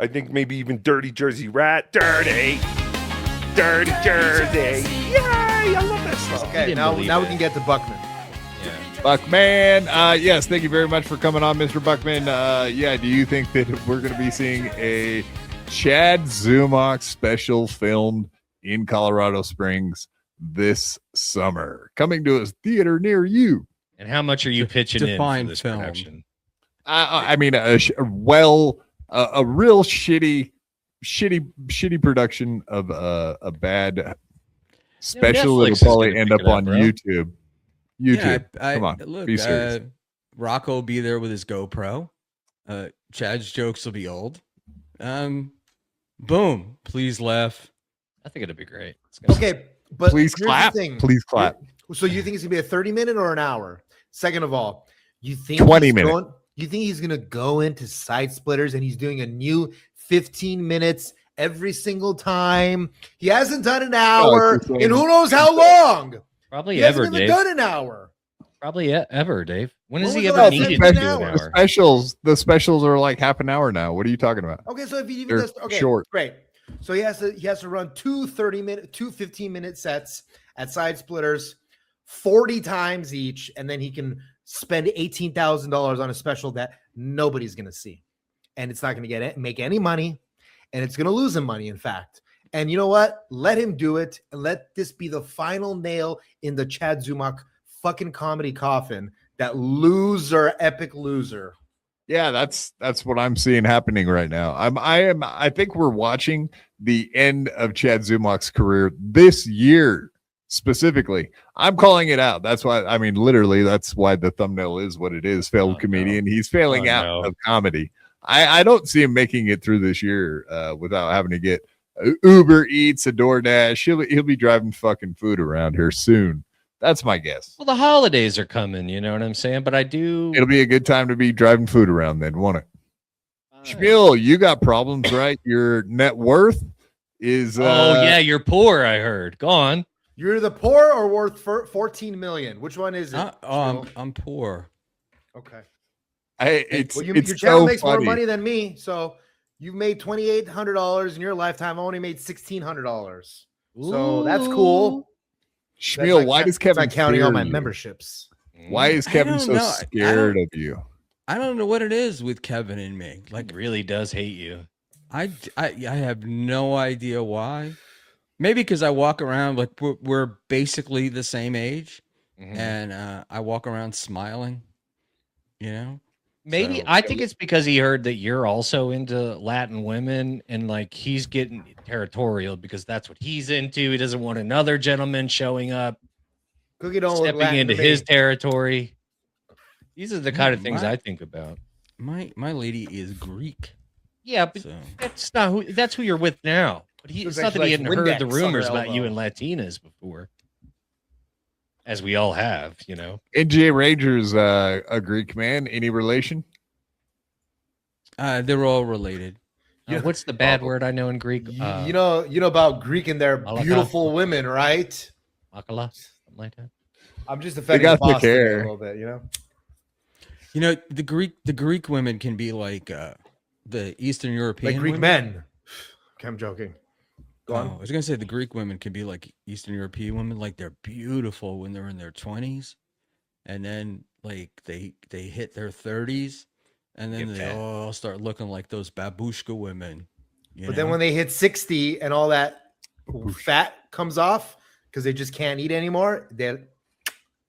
I think maybe even Dirty Jersey Rat. Dirty Jersey. Yay! I love that song. Okay, now we can get to Buckman. Buckman, yes, thank you very much for coming on, Mr. Buckman. Do you think that we're going to be seeing a Chad Zumach special filmed in Colorado Springs this summer, coming to a theater near you? And how much are you pitching in for this film. production? I mean, a real shitty production of a bad special. Netflix It'll is probably gonna end pick up it up, on bro. YouTube. Yeah, Come on, look, be serious. Rocco will be there with his GoPro. Chad's jokes will be old. Boom! Please laugh. I think it'd be great. Okay, but Please here's the clap. thing. Please clap. So you think it's gonna be a 30-minute or an hour? Second of all, you think 20 he's minute. You think he's gonna go into Side Splitters and he's doing a new 15 minutes every single time? He hasn't done an hour it's the same. in who knows how long. Probably He ever, hasn't even Dave. done an hour. Probably ever, Dave. When has When he was ever the last needed time to he do did an an hour? The specials are like half an hour now. What are you talking about? Okay, so if he even They're does okay, short. great. So he has to run two 15-minute sets at Side Splitters 40 times each, and then he can spend $18,000 on a special that nobody's gonna see, and it's not gonna make any money, and it's gonna lose him money, in fact. And you know what? Let him do it, and let this be the final nail in the Chad Zumach fucking comedy coffin. That loser, epic loser. Yeah, that's what I'm seeing happening right now. I think we're watching the end of Chad Zumach's career this year specifically. I'm calling it out. That's why, I mean, literally, that's why the thumbnail is what it is. Failed comedian. He's failing out of comedy. I don't see him making it through this year without having to get Uber Eats, a DoorDash. He'll be driving fucking food around here soon. That's my guess. Well, the holidays are coming, you know what I'm saying? But I do. It'll be a good time to be driving food around then, won't it? Schmuel, you got problems, right? Your net worth is you're poor, I heard. Go on. You're the poor or worth 14 million. Which one is it? I'm poor. Okay. It's Well, your it's channel so makes funny. more money than me, so you've made $2,800 in your lifetime. I only made $1,600. So that's cool. Schmuel, why does Kevin counting fear all my you? memberships? Why is Kevin so know. scared of you? I don't know what it is with Kevin and me. Like, really does hate you. I have no idea why. Maybe because I walk around like we're basically the same age, and I walk around smiling. You know. Maybe So- I think it's because he heard that you're also into Latin women, and like he's getting territorial because that's what he's into. He doesn't want another gentleman showing up, Cookie don't look stepping Latin into to me. his territory. These are the kind of things my- I think about. My lady is Greek. Yeah, but So that's not who. That's who you're with now. But it's Looks not like that he she hadn't likes heard the Windex on her rumors about you elbow. and Latinas before, as we all have. You know. NJ Ranger's a Greek man. Any relation? they're all related. What's the bad word I know in Greek? You know about Greek and their Malaka. beautiful women, right? Makala, something like that. I'm just defending got thick Boston a hair. little bit, you know. You know, the Greek women can be like the Eastern European Like Greek women. men. Okay, I'm joking. Go on. I was gonna say the Greek women can be like Eastern European women, like they're beautiful when they're in their 20s, and then like they hit their 30s, and then Get they fat. all start looking like those babushka women. But then when they hit 60 and all that fat comes off because they just can't eat anymore, they're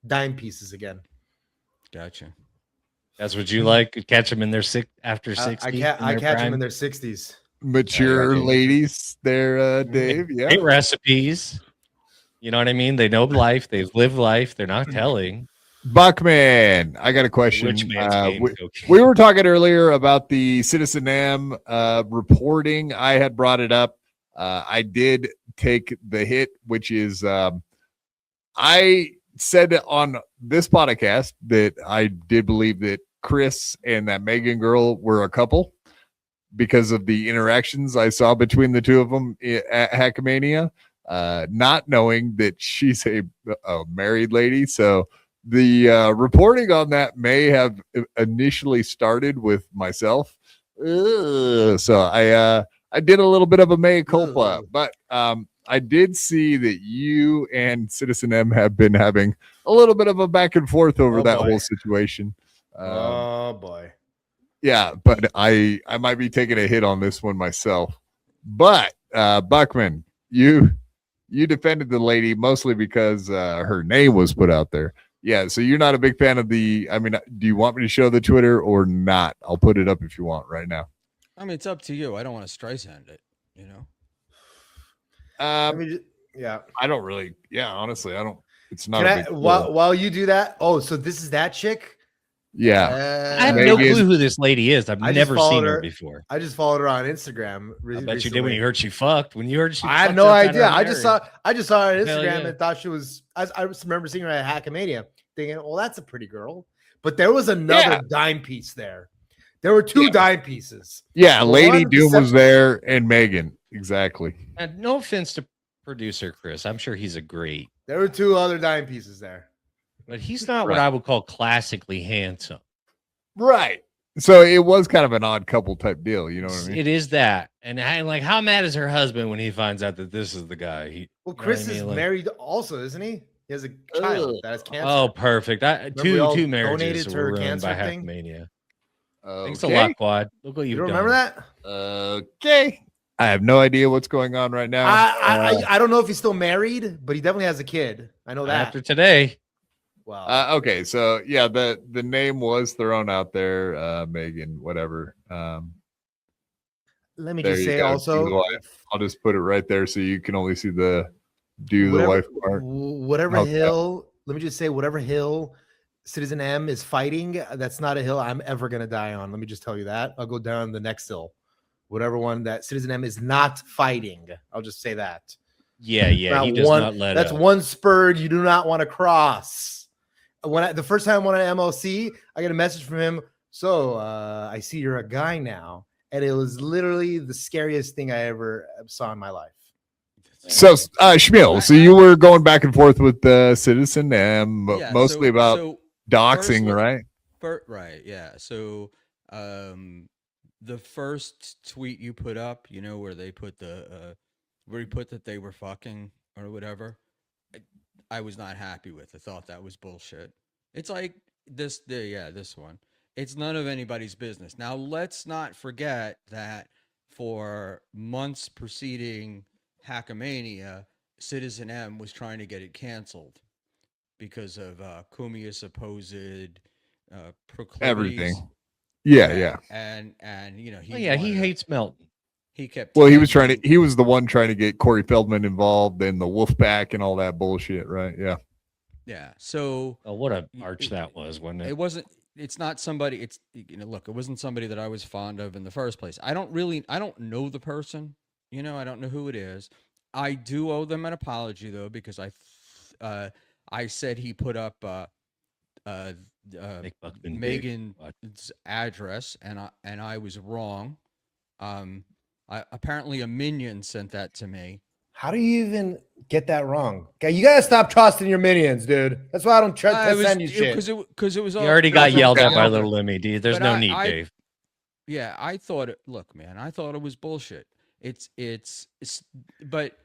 dime pieces again. Gotcha. That's what you like. Catch them in their after 60. I catch them in their 60s. Mature Okay. ladies there, Dave. Yeah. Great recipes. You know what I mean? They know life. They've lived life. They're not telling. Buckman, I got a question. Rich man's game. We were talking earlier about the Citizen M reporting. I had brought it up. I did take the hit, which is I said on this podcast that I did believe that Chris and that Megan girl were a couple because of the interactions I saw between the two of them at Hackmania, not knowing that she's a married lady. So the reporting on that may have initially started with myself. So I did a little bit of a mea culpa, Ugh. but I did see that you and Citizen M have been having a little bit of a back and forth over Oh, that boy. whole situation. Oh boy. Yeah, but I might be taking a hit on this one myself. But Buckman, you defended the lady mostly because her name was put out there. Yeah, so you're not a big fan of the. I mean, do you want me to show the Twitter or not? I'll put it up if you want right now. I mean, it's up to you. I don't want to Streisand it, you know. Let me yeah. I don't really. Yeah, honestly, I don't. It's not. Can a I, big deal. while you do that? Oh, so this is that chick? Yeah, I have Megan- no clue who this lady is. I've I just never followed seen her her. before. I just followed her on Instagram. I bet you did when you heard she fucked. When you heard she I had fucked, no that's kinda idea. I just saw her on Hell Instagram yeah. and thought she was. I just remember seeing her at Hackamania, thinking, "Well, that's a pretty girl." But there was another Yeah. dime piece there. There were two Yeah. dime pieces. yeah. Lady One Doom was deception- there, and Megan exactly. And no offense to producer Chris. I'm sure he's a great, There were two other dime pieces there. but he's not what Right. I would call classically handsome. Right. So it was kind of an odd couple type deal. You know what I mean? It is that. And I like, how mad is her husband when he finds out that this is the guy? Well, You know what Chris I is mean? Like- married also, isn't he? He has a child that has cancer. Oh, perfect. we all Two donated marriages to were her ruined by cancer thing? Hackmania. Okay. Thanks a lot, Quad. Look what you you've don't done. remember that? Okay. I have no idea what's going on right now. I don't know if he's still married, but he definitely has a kid. I know that. After today, Wow. Okay, so yeah, the name was thrown out there, Megan, whatever. Let me there just you say go, also, do the wife. I'll just put it right there so you can only see the do the whatever, wife part. whatever Okay. hill, let me just say, whatever hill Citizen M is fighting, that's not a hill I'm ever going to die on. Let me just tell you that. I'll go down the next hill. Whatever one that Citizen M is not fighting. I'll just say that. yeah, he does not let That's up. one spur you do not want to cross. The first time I went on MLC, I get a message from him. So I see you're a guy now. And it was literally the scariest thing I ever saw in my life. So, Schmuel, so you were going back and forth with the Citizen M, Yeah, mostly about doxing, first, right? right, yeah. So the first tweet you put up, you know, where they put where you put that they were fucking or whatever, I was not happy with. I thought that was bullshit. It's like this one. It's none of anybody's business. Now, let's not forget that for months preceding Hackamania, Citizen M was trying to get it canceled because of Kumia's supposed proclivities. Everything. Yeah. And you know, He hates Melton. He kept. Well, he was the one trying to get Corey Feldman involved in the Wolfpack and all that bullshit, right? Yeah. Yeah. So. Oh, what a arch that was, wasn't it? It wasn't. It's not somebody. It's, you know, look, it wasn't somebody that I was fond of in the first place. I don't know the person. You know, I don't know who it is. I do owe them an apology though, because I said he put up Megan's address, and I was wrong. Apparently a minion sent that to me. How do you even get that wrong? Okay, you gotta stop trusting your minions, dude. That's why I don't send you shit. Because it was. You already got yelled at by little Lemmy, dude. There's no need, Dave. Yeah, I thought it. Look, man, I thought it was bullshit. It's. But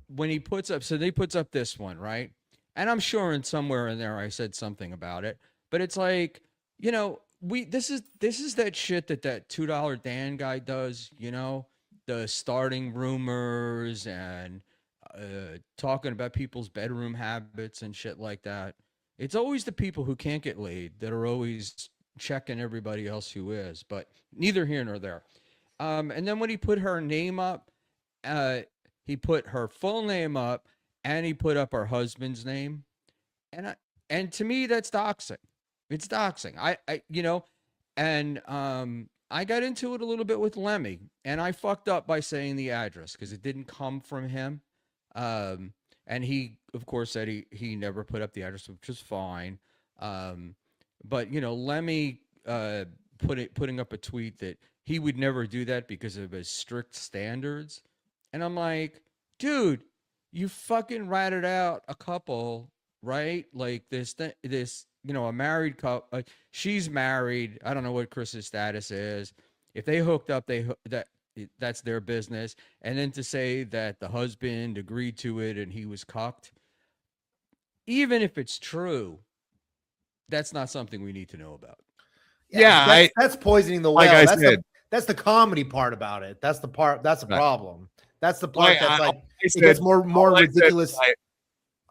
when he puts up, so they puts up this one, right? And I'm sure in somewhere in there I said something about it, but it's like, you know, this is that shit that $2 Dan guy does, you know, the starting rumors and talking about people's bedroom habits and shit like that. It's always the people who can't get laid that are always checking everybody else who is, but neither here nor there. And then when he put her name up, he put her full name up and he put up her husband's name. And to me, that's doxing. It's doxing. I you know, and I got into it a little bit with Lemmy, and I fucked up by saying the address because it didn't come from him. And he, of course, said he never put up the address, which is fine. But you know, Lemmy putting up a tweet that he would never do that because of his strict standards, and I'm like, dude, you fucking ratted out a couple, right? Like this, you know, a married couple. She's married. I don't know what Chris's status is. If they hooked up, that's their business. And then to say that the husband agreed to it and he was cucked, even if it's true, that's not something we need to know about. Yeah, that's poisoning the well. like I said, that's the comedy part about it. That's the part. That's the Right. problem. That's the part that's like it said- gets more all I said, ridiculous.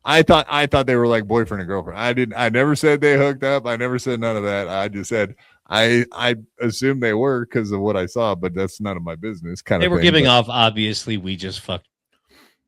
I thought they were like boyfriend and girlfriend. I never said they hooked up. I never said none of that. I just said I assumed they were because of what I saw, but that's none of my business. They were giving off, obviously, we just fucked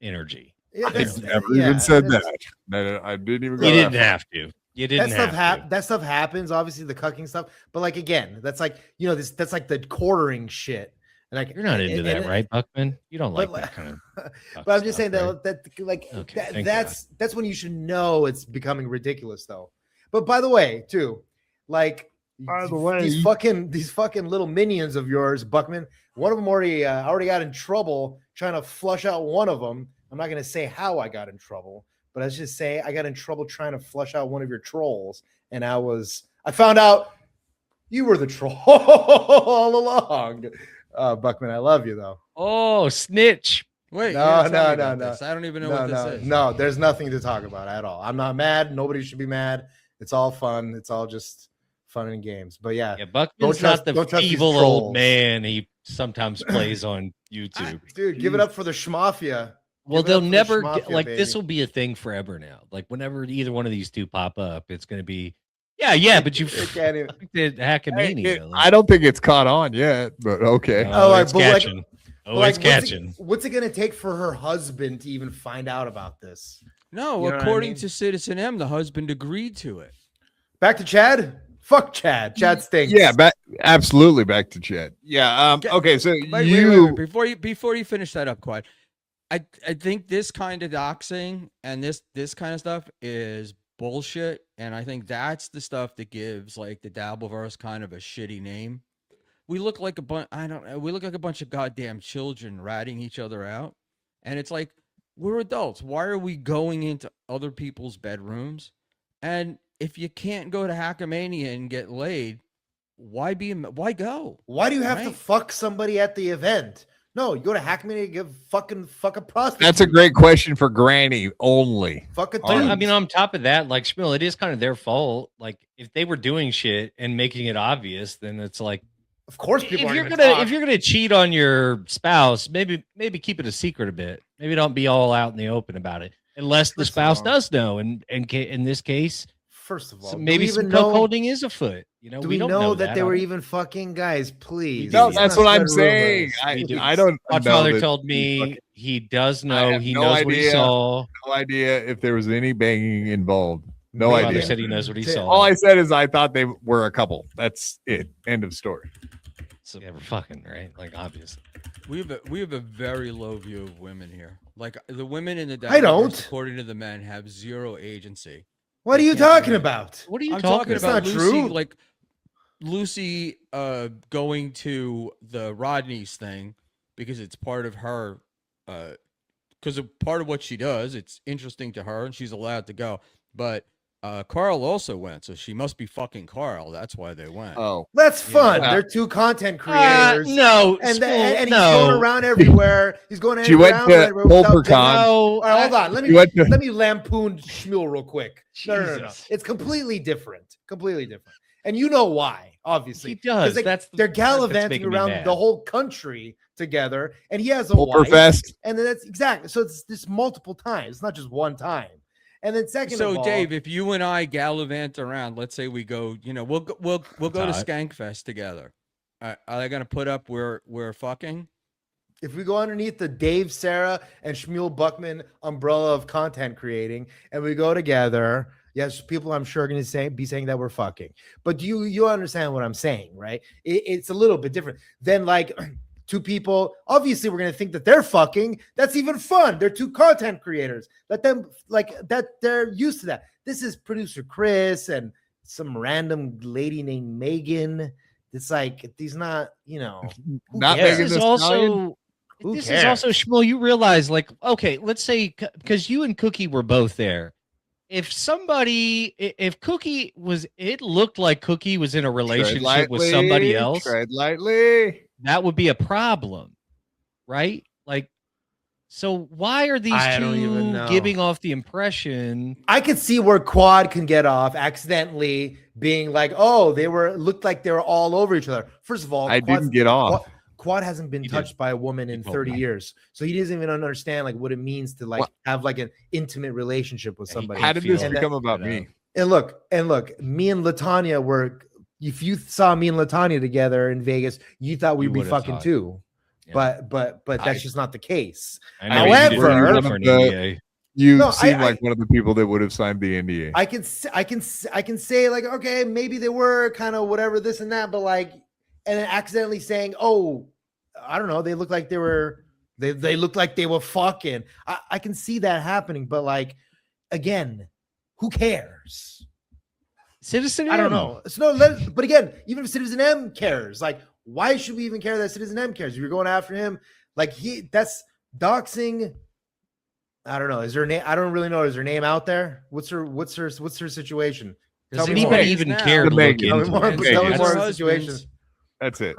energy. Yeah, I that's- never yeah, even said that's- that. I didn't even go You that didn't far. have to. You didn't have to. That stuff happens. Obviously, the cucking stuff. But like again, that's like that's like the quartering shit. And like You're not into that, right, Buckman? You don't like but- that kind of. But I'm just saying right? Okay, thank that's when you should know it's becoming ridiculous, though. But by the way, too, like By the way, these fucking little minions of yours, Buckman. One of them already got in trouble trying to flush out one of them. I'm not going to say how I got in trouble, but let's just say I got in trouble trying to flush out one of your trolls, and I found out you were the troll all along. Buckman, I love you though. Oh, snitch. Wait, No, yeah, tell me no, about no, this. I don't even know No, what this is. no, there's nothing to talk about at all. I'm not mad. Nobody should be mad. It's all fun. It's all just fun and games. But yeah, Yeah, Buckman's don't not trust the these evil trolls. old man he sometimes plays on YouTube. dude, give it up for the schmafia. Well, Give it up they'll for the never schmafia, like baby. this will be a thing forever now. Like whenever either one of these two pop up, it's going to be yeah, but you It can't even- did Hackmania. I don't think it's caught on yet, but okay. Oh, like, it's but like- catching. But, like, It's catching. What's it gonna take for her husband to even find out about this? No, You know what I according mean? to Citizen M, the husband agreed to it. Back to Chad. Fuck Chad. Chad stinks. Yeah, absolutely back to Chad. Yeah. Okay. So Wait, before you finish that up, Quad, I think this kind of doxing and this kind of stuff is bullshit, and I think that's the stuff that gives like the Dabbleverse kind of a shitty name. We look like a bunch. I don't know. We look like a bunch of goddamn children ratting each other out, and it's like we're adults. Why are we going into other people's bedrooms? And if you can't go to Hackmania and get laid, why go? Why do you have to Right. fuck somebody at the event? No, you go to Hackmania and fuck a prostitute. that's a great question for Granny only. fuck a But, I dude. mean, on top of that, like Schmuel, it is kind of their fault. Like if they were doing shit and making it obvious, then it's like Of course, people if you're gonna cheat on your spouse, maybe keep it a secret a bit. Maybe don't be all out in the open about it, unless the First of spouse all- does know. And in this case, First of all, so do maybe we some even know- cuckolding is afoot. You know, Do we don't know that they I were don't- even fucking guys? Please. No, Let's that's not what I'm spread saying. rumors. We do. I don't know. Godfather that- told me he does I know. have He no knows what he idea. saw. No idea if there was any banging involved. No Godfather Father idea. said he knows what he Yeah. saw. All I said is I thought they were a couple. That's it. End of story. So yeah, we're fucking right. Like obviously. We have a very low view of women here. Like the women in the I Dabbleverse, don't. according to the men, have zero agency. What are you Can't do talking it. about? What are you I'm talking talking It's about not Lucy, true. like Lucy going to the Rodney's thing because it's part of her because of part of what she does. It's interesting to her and she's allowed to go. But Carl also went, so she must be fucking Carl. That's why they went. Oh, That's fun. Yeah. They're two content creators. No, And, Schmuel, and he's no. going around everywhere. He's going She went around to everywhere without PulperCon. getting- No, All right, hold on. You went to- Let me lampoon Schmuel real quick. No. Jesus. It's completely different. Completely different. And you know why, obviously. He does. 'Cause That's the they're part that's gallivanting making me around mad. the whole country together, and he has a wife. Pulperfest. And then that's exactly so. It's this multiple times. It's not just one time. And then second So of all, Dave, if you and I gallivant around, let's say we go, we'll go to hot. Skankfest together. Are they gonna put up we're fucking? if we go underneath the Dave, Sarra, and Schmuel Buckman umbrella of content creating, and we go together, yes, people I'm sure are going to be saying that we're fucking. But do you understand what I'm saying, right? It's a little bit different than like two people. Obviously, we're going to think that they're fucking. That's even fun. They're two content creators. Let them like that. They're used to that. This is producer Chris and some random lady named Megan. It's like these not, who Not cares? Megan This Thee is Stallion? also Who this cares? is also Schmuel. You realize, like, okay, let's say because you and Cookie were both there. If Cookie was, it looked like Cookie was in a relationship with somebody else. Tread lightly. that would be a problem, right? Like, so why are these I don't even two know. giving off the impression? I could see where Quad can get off accidentally being like, oh, looked like they were all over each other. First of all, I didn't get off. Quad hasn't been He touched did. by a woman in told 30 me. years. So he doesn't even understand like what it means to like What? have like an intimate relationship with Yeah, he somebody. How did this And become about me? And look, me and Latanya were, if you saw me and Latanya together in Vegas, you thought we'd You be would've fucking thought. too. Yeah. But that's just not the case. I know you didn't However- work for an NDA. You No, seem I- like one of the people that would have signed the NDA. I can say like, okay, maybe they were kind of whatever, this and that, but like, and then accidentally saying, oh, I don't know, they look like they looked like they were fucking. I can see that happening, but like, again, who cares? Citizen I don't M. know. But again, even if Citizen M cares, like, why should we even care that Citizen M cares? If you're going after him, like that's doxing. I don't know. Is her name? I don't really know. Is her name out there? What's her situation? Does Tell me more. anybody even Now. care to The look Megan. Tell me into more. it? Megan. Tell me That's more her of the situation. husband's. That's it.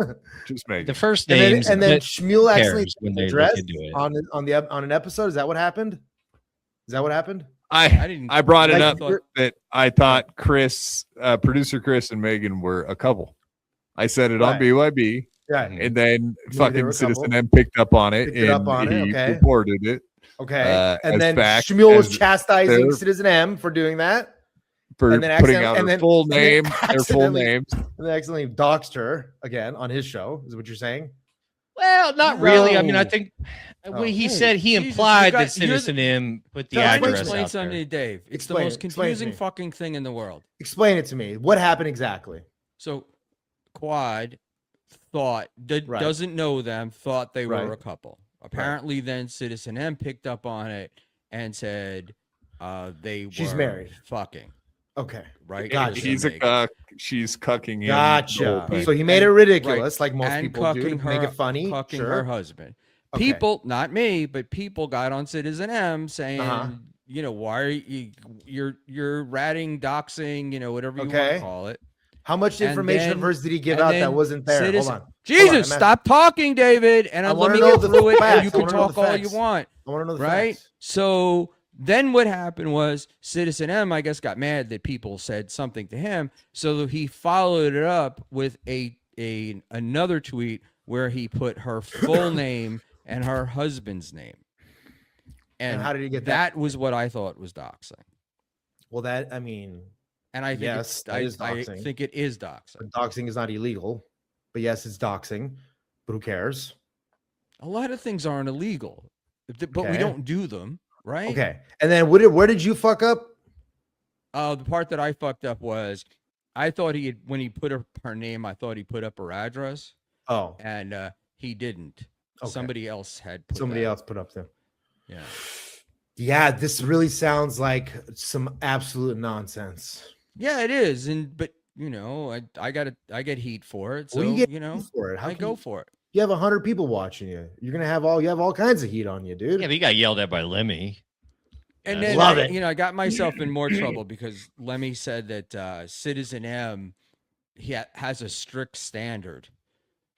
Just make The it. first And names then that Schmuel actually cares when they look addressed into it. on an episode. Is that what happened? Is that what happened? I didn't. I brought it Like, up you're- that I thought producer Chris and Megan were a couple. I said it on Right. BYB, Yeah. and then they were fucking a Citizen couple. M picked up on it Picked it up and on it, he okay. reported it Okay. as And then fact, Schmuel was as chastising their- Citizen M for doing that. for And then putting accident- out and her then- full and then name, their full accidentally- names. And they accidentally doxed her again on his show. Is what you're saying? Well, not really. I mean, I No. think Oh. he Hey, said he Jesus, implied you got- that you're the- Citizen M put the No, Let me address explain out something there. to Dave. It's Explain the it. most Explain it to confusing me. fucking thing in the world. Explain it to me. What happened exactly? So, Quad thought Right. doesn't know them, thought they were Right. a couple. Apparently, then Citizen M picked up on it and said they She's were married. fucking Okay. right. Gotcha. He's a Megan. cuck. She's cucking him. the Gotcha. whole thing. So he made it And- ridiculous, like most and people do, to cucking make her- it funny. Cucking Sure. her husband. Okay. People, not me, but people got on Citizen M saying, Uh-huh. you know, why are you're ratting, doxing, you know, whatever you want Okay. to call it. How much And information then- of hers did he give and out that then wasn't there? Citizen- Hold on. Jesus, I'm stop talking, David, and I let wanna me know get the through it, facts. and you I can wanna know talk the all you facts. want, I want to know the right? facts. So then what happened was Citizen M, I guess, got mad that people said something to him, so he followed it up with another tweet where he put her full name and her husband's name. And how did he get that? That was what I thought was doxing. Well, that, I mean, And I think Yes, that is I doxing. think it is doxing. doxing is not illegal, but yes, it's doxing. But who cares? A lot of things aren't illegal, but we Okay. don't do them, right? Okay. And then where did you fuck up? The part that I fucked up was I thought he had, when he put up her name, I thought he put up her address, Oh, and he didn't. Okay. Somebody else had put somebody that. else put up there. Yeah. Yeah, this really sounds like some absolute nonsense. Yeah, it is. But you know, I get heat for it. So Well, you get you know, heat for it. How I can go you- for it. You have 100 people watching you. You're gonna have all kinds of heat on you, dude. Yeah, but he got yelled at by Lemmy. And Yeah, then Love it. you know, I got myself in more trouble because Lemmy said that Citizen M has a strict standard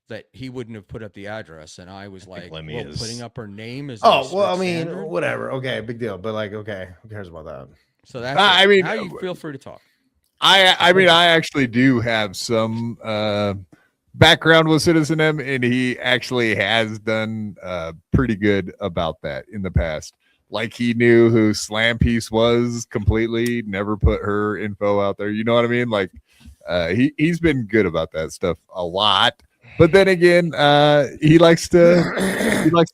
that he wouldn't have put up the address, and I was I think like, Lemmy well, is- putting up her name is. Oh well, I mean, whatever. Okay, big deal. But like, okay, who cares about that? So that's. I it. mean, now you feel free to talk. I mean, I actually do have some background with Citizen M, and he actually has done pretty good about that in the past. Like he knew who Slam Piece was completely, never put her info out there. You know what I mean? Like he's been good about that stuff a lot. But then again, he likes to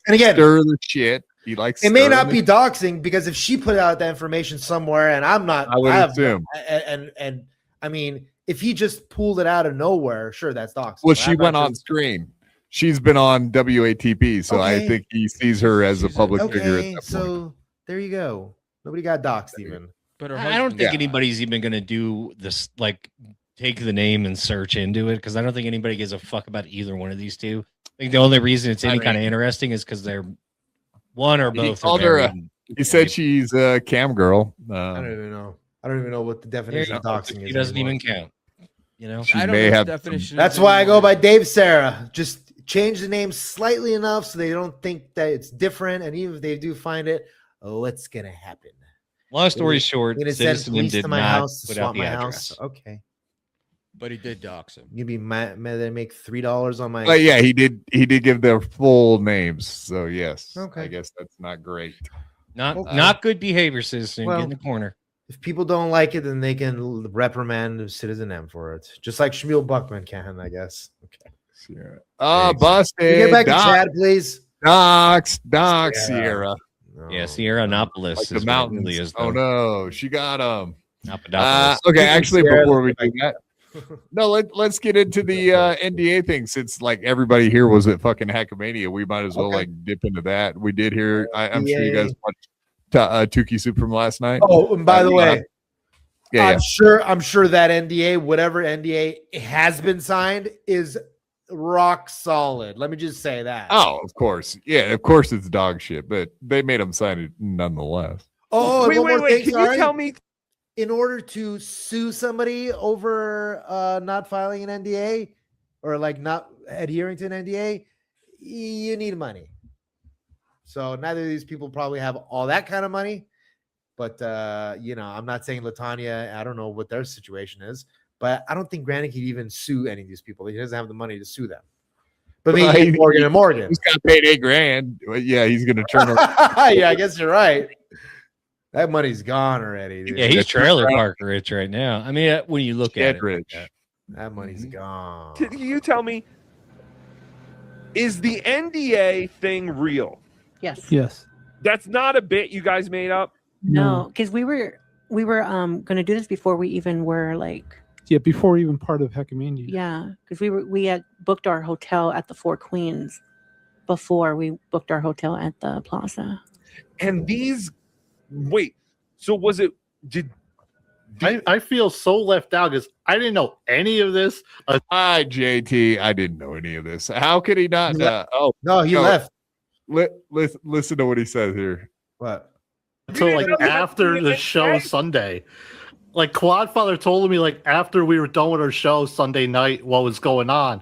And again, stir the shit. He likes. it may stirring not the be doxing because if she put out that information somewhere and I'm not, I would have- assume. and I mean, if he just pulled it out of nowhere, sure, that's doxing. Well, But she I'm not went on just- screen. She's been on WATP, so I Okay. think he sees her as a She's a- public figure at Okay, that point. so there you go. Nobody got doxed even. But her I don't husband- think Yeah. anybody's even going to do this, like take the name and search into it, because I don't think anybody gives a fuck about either one of these two. I think the only reason it's I any mean- kind of interesting is because they're one or He both. called Are her a- married. He said she's a cam girl. I don't even know. I don't even know what the There definition you of go. doxing is. He doesn't anymore. even count. You know, She I don't may know have the definition. That's why I go by Dave Sarra. Just change the name slightly enough so they don't think that it's different. And even if they do find it, what's gonna happen? Long story short, You're gonna send Citizen police did to my not house to put swap out the my address. house. Okay. But he did dox him. You'd be mad they make $3 on my. But yeah, he did give their full names. So yes, Okay. I guess that's not great. Not good behavior, Citizen. Well, Get in the corner. If people don't like it, then they can reprimand Citizen M for it, just like Schumel Buckman can, I guess. Okay. Sierra. Can Busted. you get back to Chad, please. Docs, Sierra. No. Yeah, Sierra-nopolis Like is the what it mountains. really is. Oh no, she got him. Papadopoulos. Okay, actually, Sierra, before we do that, no, let's get into the NDA thing, since like everybody here was at fucking Hackamania. We might as well like dip into that. We did hear. I'm sure you guys watched Tukey Soup from last night. Oh, and by the way, yeah, I'm sure that NDA, whatever NDA has been signed, is rock solid. Let me just say that. Oh, of course. Yeah, of course it's dog shit, but they made him sign it nonetheless. Oh, wait, one more thing, Can sorry. you tell me? In order to sue somebody over not filing an NDA or like not adhering to an NDA, you need money. So neither of these people probably have all that kind of money. But I'm not saying LaTanya, I don't know what their situation is, but I don't think Granny could even sue any of these people. He doesn't have the money to sue them. But maybe Morgan and Morgan. He's got paid $8,000. Yeah, he's gonna turn around. Yeah, I guess you're right. That money's gone already, dude. Yeah, he's trailer park rich right now. I mean, when you look at it, rich. That money's gone. Can you tell me? Is the NDA thing real? Yes. Yes. That's not a bit you guys made up. No, because we were going to do this before we even were like. Yeah, before even part of Heckamania. Yeah, because we had booked our hotel at the Four Queens before we booked our hotel at the Plaza. And these, wait. So was it? I feel so left out because I didn't know any of this. Hi, JT. I didn't know any of this. How could he not? No, he left. Listen to what he says here. What? Until like after the show Sunday. Like Quadfather told me like after we were done with our show Sunday night what was going on.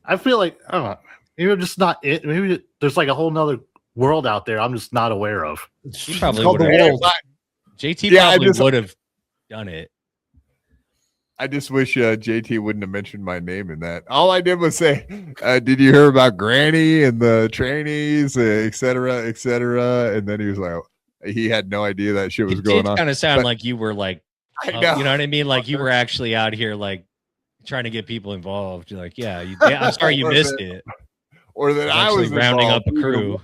I feel like I don't know. Maybe I'm just not it. Maybe there's like a whole nother world out there I'm just not aware of. he probably called would the have. world. JT Yeah, probably would have done it. I just wish JT wouldn't have mentioned my name in that. All I did was say, did you hear about Granny and the trainees, et cetera, et cetera? And then he was like, he had no idea that shit was going on. It kind of sounded But- like you were like, I know. you know what I mean? Like you were actually out here like trying to get people involved. You're like, yeah, I'm sorry you missed it. Or that I was Actually rounding up involved. a crew.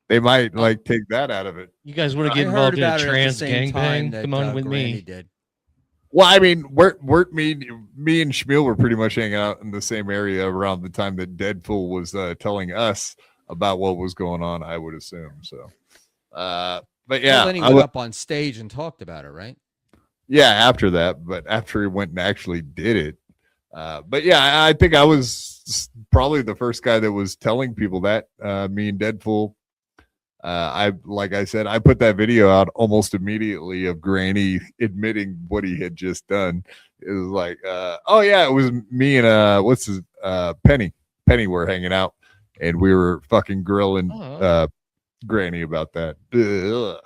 They might like take that out of it. You guys want to I get heard involved in a about it at the trans same time gangbang? that, Come on with Granny me. did. Well, I mean, me and Schmuel were pretty much hanging out in the same area around the time that Deadpool was telling us about what was going on, I would assume. So, but yeah, Well, then he went up on stage and talked about it, right? yeah, after that, but after he went and actually did it. But yeah, I think I was probably the first guy that was telling people that, me and Deadpool. Like I said, I put that video out almost immediately of Granny admitting what he had just done. It was like, oh yeah, it was me and Penny were hanging out, and we were fucking grilling Granny about that. Ugh.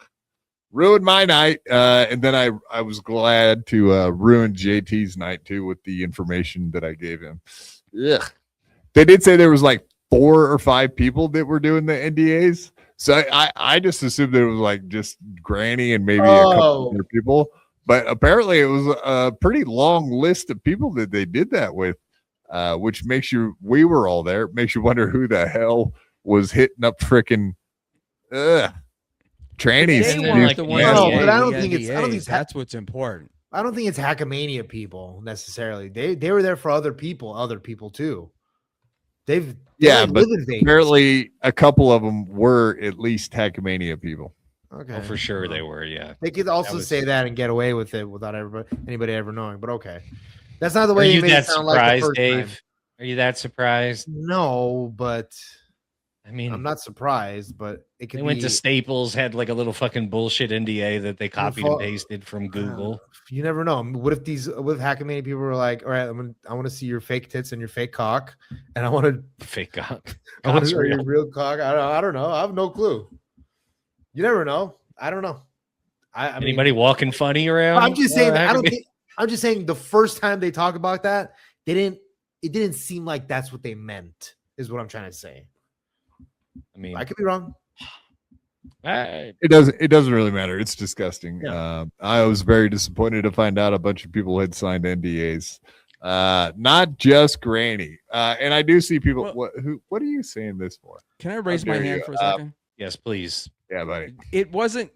Ruined my night, and then I was glad to ruin JT's night too with the information that I gave him. Ugh. They did say there was like 4 or 5 people that were doing the NDAs. So I just assumed it was like just Granny and maybe a couple other people, but apparently it was a pretty long list of people that they did that with, which makes we were all there. It makes you wonder who the hell was hitting up frickin' trannies. They And weren't then, like, the yeah, ones yeah, that yeah. but I don't did think the it's NDAs. That's what's important. I don't think it's Hackamania people necessarily. They were there for other people too. They Yeah, live but in Vegas. apparently a couple of them were at least Hackamania people. Okay, Oh, for sure they were. Yeah. They could also was- say that and get away with it without anybody ever knowing. But okay, that's not the Are way you you made it that sound like the surprised, first Dave? time. Are you that surprised? No, but I mean, I'm not surprised, but it could they went be, to Staples, had like a little fucking bullshit NDA that they copied and pasted from Google. You never know. What if Hackamania people were like, all right, I want to see your fake tits and your fake cock, and I want to Fake cock. I want to Cock's see your real. real cock. I don't know. I have no clue. You never know. I don't know. I mean, Anybody walking funny around? I'm just saying. I don't Hackabee? think. I'm just saying. The first time they talk about that, it didn't seem like that's what they meant. Is what I'm trying to say. I mean, I could be wrong. It doesn't really matter. It's disgusting. Yeah. I was very disappointed to find out a bunch of people had signed NDAs. Not just Granny. And I do see people. What are you saying this for? Can I raise my dare hand you. for a second? yes, please. Yeah, buddy. It wasn't.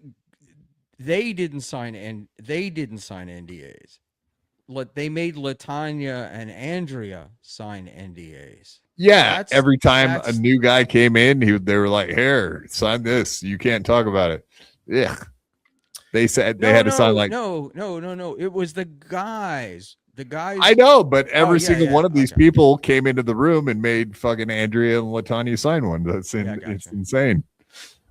They didn't sign NDAs. They made Latanya and Andrea sign NDAs. Yeah, every time a that's- new guy came in, they were like, "Here, sign this. You can't talk about it." Yeah, they said they had to sign like. No. It was the guys. The guys. I know, but every yeah, single yeah, one of these okay. people came into the room and made fucking Andrea and Latanya sign one. It's insane.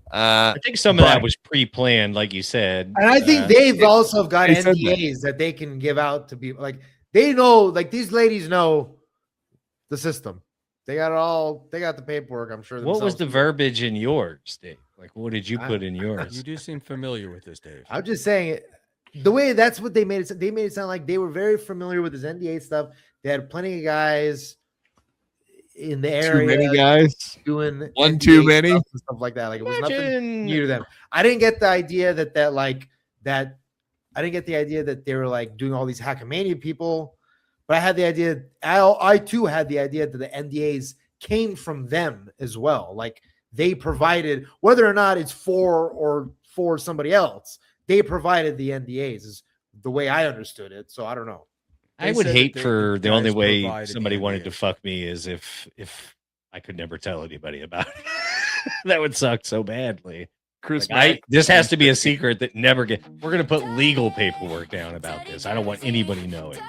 I think some of that was pre-planned, like you said. And I think they've also got they said NDAs that they can give out to people. Like they know, like these ladies know the system. They got it all. They got the paperwork. I'm sure. What was the themselves. verbiage in yours, Dave? Like, what did you put in You yours? do seem familiar with this, Dave. I'm just saying, the way that's what they made it. They made it sound like they were very familiar with this NDA stuff. They had plenty of guys in the area. Too many guys. Doing One NDA too many. stuff and stuff like that. Like it was nothing Imagine- new to them. I didn't get the idea that I didn't get the idea that they were like doing all these Hackamania people, but I had the idea. I too had the idea that the NDAs came from them as well. Like they provided, whether or not it's for somebody else, they provided the NDAs is the way I understood it. So I don't know. I They would said hate that for the guys only way provided the somebody wanted to NDA. fuck me is if I could never tell anybody about it. That would suck so badly. Chris, Like, this has to be a secret that never get. We're gonna put legal paperwork down about this. I don't want anybody knowing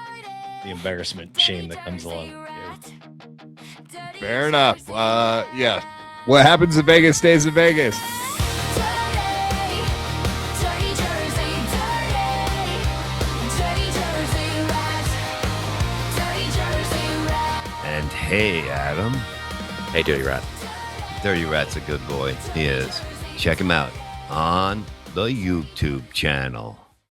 the embarrassment and shame that comes along with it. fair enough. Yeah. What happens in Vegas stays in Vegas. And hey, Adam. Hey, Dirty Rat. Dirty Rat's a good boy. He is. Check him out on the YouTube channel.